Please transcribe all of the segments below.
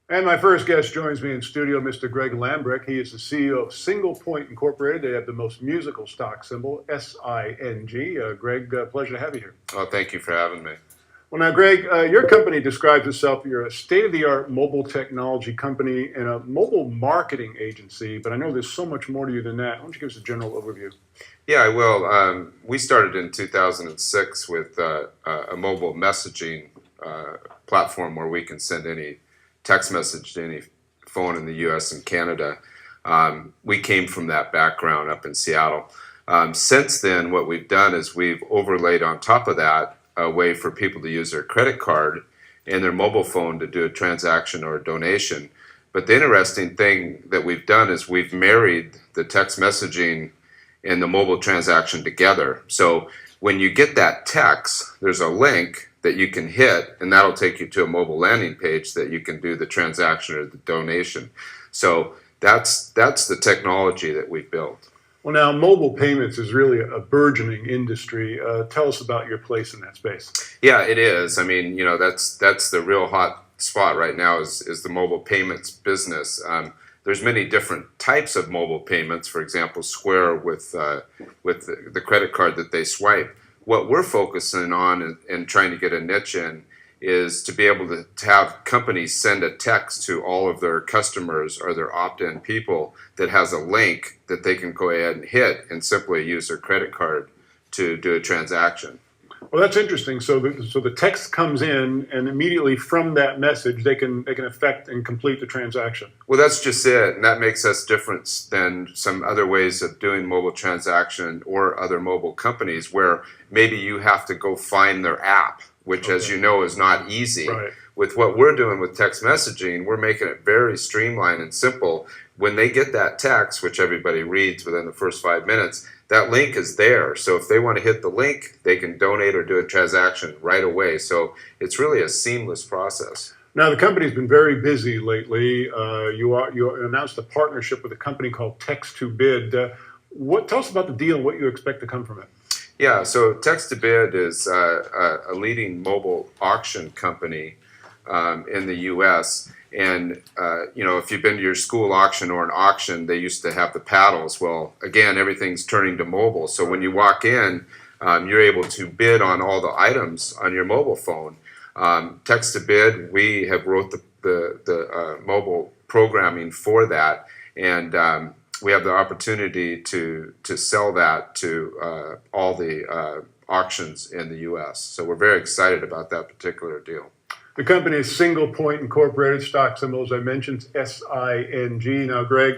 And my first guest joins me in studio, Mr. Greg Lambrecht. He is the CEO of SinglePoint Incorporated. They have the most musical stock symbol, SING. Greg, pleasure to have you here. Oh, thank you for having me. Well, now, Greg, your company describes itself, you're a state-of-the-art mobile technology company and a mobile marketing agency, but I know there's so much more to you than that. Why don't you give us a general overview? Yeah, I will. We started in 2006 with a mobile messaging platform where we can send any text message to any phone in the U.S. and Canada. We came from that background up in Seattle. Since then, what we've done is we've overlaid on top of that a way for people to use their credit card and their mobile phone to do a transaction or a donation. But the interesting thing that we've done is we've married the text messaging and the mobile transaction together. So when you get that text, there's a link that you can hit, and that'll take you to a mobile landing page that you can do the transaction or the donation. So that's the technology that we've built. Well, now, mobile payments is really a burgeoning industry. Tell us about your place in that space. Yeah, it is. I mean, that's the real hot spot right now is the mobile payments business. There's many different types of mobile payments. For example, Square with the credit card that they swipe. What we're focusing on and trying to get a niche in is to be able to have companies send a text to all of their customers or their opt-in people that has a link that they can go ahead and hit and simply use their credit card to do a transaction. Well, that's interesting. So the text comes in, and immediately from that message, they can affect and complete the transaction. Well, that's just it, and that makes us different than some other ways of doing mobile transaction or other mobile companies where maybe you have to go find their app, which, as you know, is not easy. Right. With what we're doing with text messaging, we're making it very streamlined and simple. When they get that text, which everybody reads within the first 5 minutes, that link is there. So if they want to hit the link, they can donate or do a transaction right away. So it's really a seamless process. Now, the company's been very busy lately. You announced a partnership with a company called Text to Bid. Tell us about the deal and what you expect to come from it. Yeah, so Text to Bid is a leading mobile auction company in the U.S. And, if you've been to your school auction or an auction, they used to have the paddles. Well, again, everything's turning to mobile. So when you walk in, you're able to bid on all the items on your mobile phone. Text to Bid, we have wrote the mobile programming for that. And we have the opportunity to sell that to all the auctions in the U.S. So we're very excited about that particular deal. The company is SinglePoint Incorporated, stock symbol, as I mentioned, SING. Now, Greg,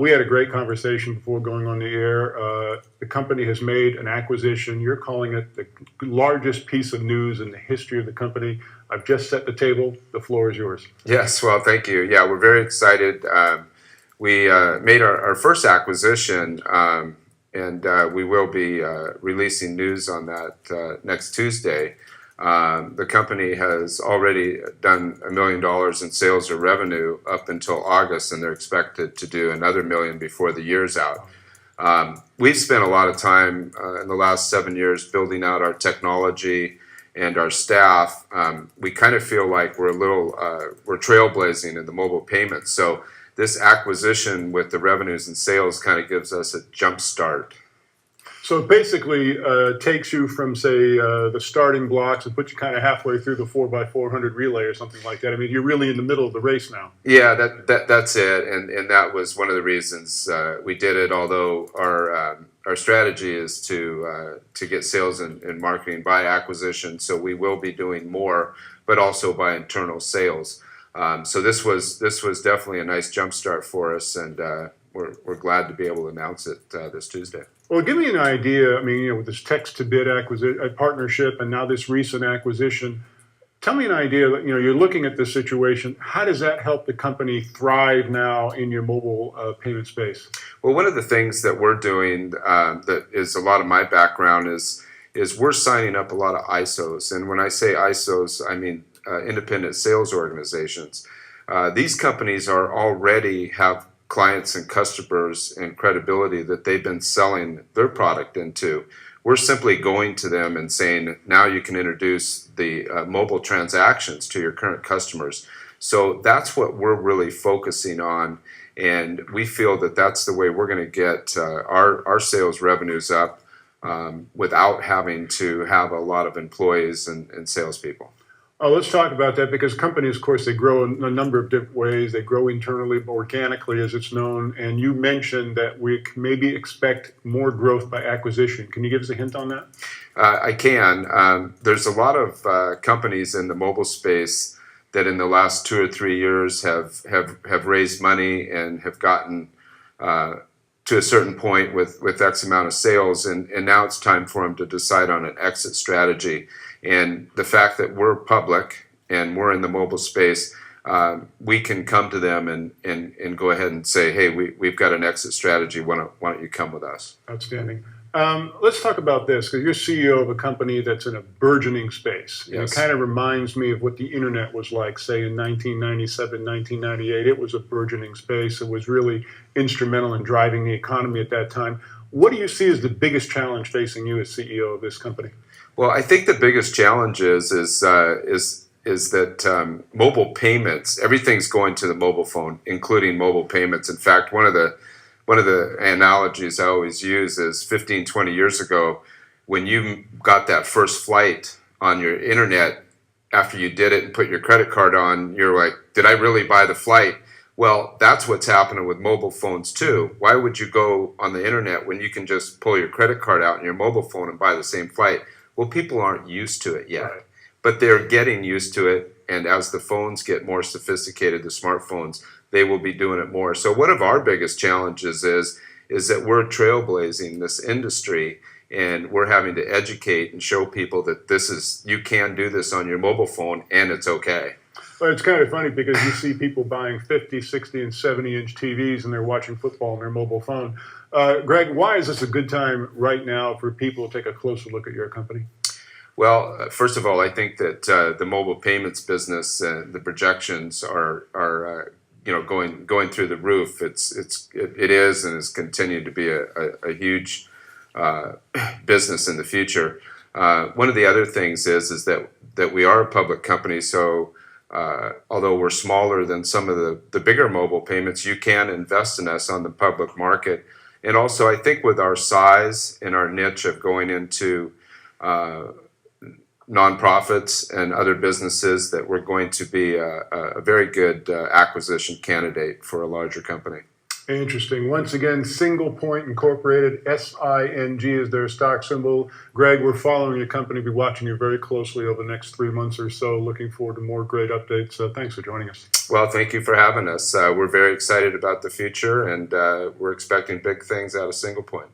we had a great conversation before going on the air. The company has made an acquisition. You're calling it the largest piece of news in the history of the company. I've just set the table. The floor is yours. Yes, well, thank you. Yeah, we're very excited. We made our first acquisition, and we will be releasing news on that next Tuesday. The company has already done $1 million in sales or revenue up until August, and they're expected to do another $1 million before the year's out. We've spent a lot of time in the last 7 years building out our technology and our staff. We kind of feel like we're trailblazing in the mobile payments. So this acquisition with the revenues and sales kind of gives us a jump start. So it basically takes you from, say, the starting blocks and puts you kind of halfway through the 4x400 relay or something like that. I mean, you're really in the middle of the race now. Yeah, that's it, and that was one of the reasons we did it. Although our strategy is to get sales and marketing by acquisition, so we will be doing more, but also by internal sales. So this was definitely a nice jump start for us, and we're glad to be able to announce it this Tuesday. Well, give me an idea. I mean, with this text-to-bid partnership and now this recent acquisition, tell me an idea. You're looking at this situation. How does that help the company thrive now in your mobile payment space? Well, one of the things that we're doing that is a lot of my background is we're signing up a lot of ISOs. And when I say ISOs, I mean independent sales organizations. These companies already have clients and customers and credibility that they've been selling their product into. We're simply going to them and saying, now you can introduce the mobile transactions to your current customers. So that's what we're really focusing on, and we feel that that's the way we're going to get our sales revenues up without having to have a lot of employees and salespeople. Oh, let's talk about that because companies, of course, they grow in a number of different ways. They grow internally, organically, as it's known. And you mentioned that we can maybe expect more growth by acquisition. Can you give us a hint on that? I can. There's a lot of companies in the mobile space that in the last 2 or 3 years have raised money and have gotten to a certain point with X amount of sales, and now it's time for them to decide on an exit strategy. And the fact that we're public and we're in the mobile space, we can come to them and go ahead and say, hey, we've got an exit strategy. Why don't you come with us? Outstanding. Let's talk about this because you're CEO of a company that's in a burgeoning space. Yes. It kind of reminds me of what the internet was like, say, in 1997, 1998. It was a burgeoning space. It was really instrumental in driving the economy at that time. What do you see as the biggest challenge facing you as CEO of this company? Well, I think the biggest challenge is that mobile payments, everything's going to the mobile phone, including mobile payments. In fact, one of the analogies I always use is 15, 20 years ago, when you got that first flight on your internet, after you did it and put your credit card on, you're like, did I really buy the flight? Well, that's what's happening with mobile phones too. Why would you go on the internet when you can just pull your credit card out on your mobile phone and buy the same flight? Well, people aren't used to it yet, but they're getting used to it. And as the phones get more sophisticated, the smartphones, they will be doing it more. So one of our biggest challenges is that we're trailblazing this industry, and we're having to educate and show people that you can do this on your mobile phone and it's okay. Well, it's kind of funny because you see people buying 50, 60, and 70-inch TVs and they're watching football on their mobile phone. Greg, why is this a good time right now for people to take a closer look at your company? Well, first of all, I think that the mobile payments business, the projections are going through the roof. It is and has continued to be a huge business in the future. One of the other things is that we are a public company, so although we're smaller than some of the bigger mobile payments, you can invest in us on the public market. And also, I think with our size and our niche of going into nonprofits and other businesses, that we're going to be a very good acquisition candidate for a larger company. Interesting. Once again, SinglePoint Incorporated, SING is their stock symbol. Greg, we're following your company, be watching you very closely over the next 3 months or so. Looking forward to more great updates. Thanks for joining us. Well, thank you for having us. We're very excited about the future, and we're expecting big things out of SinglePoint.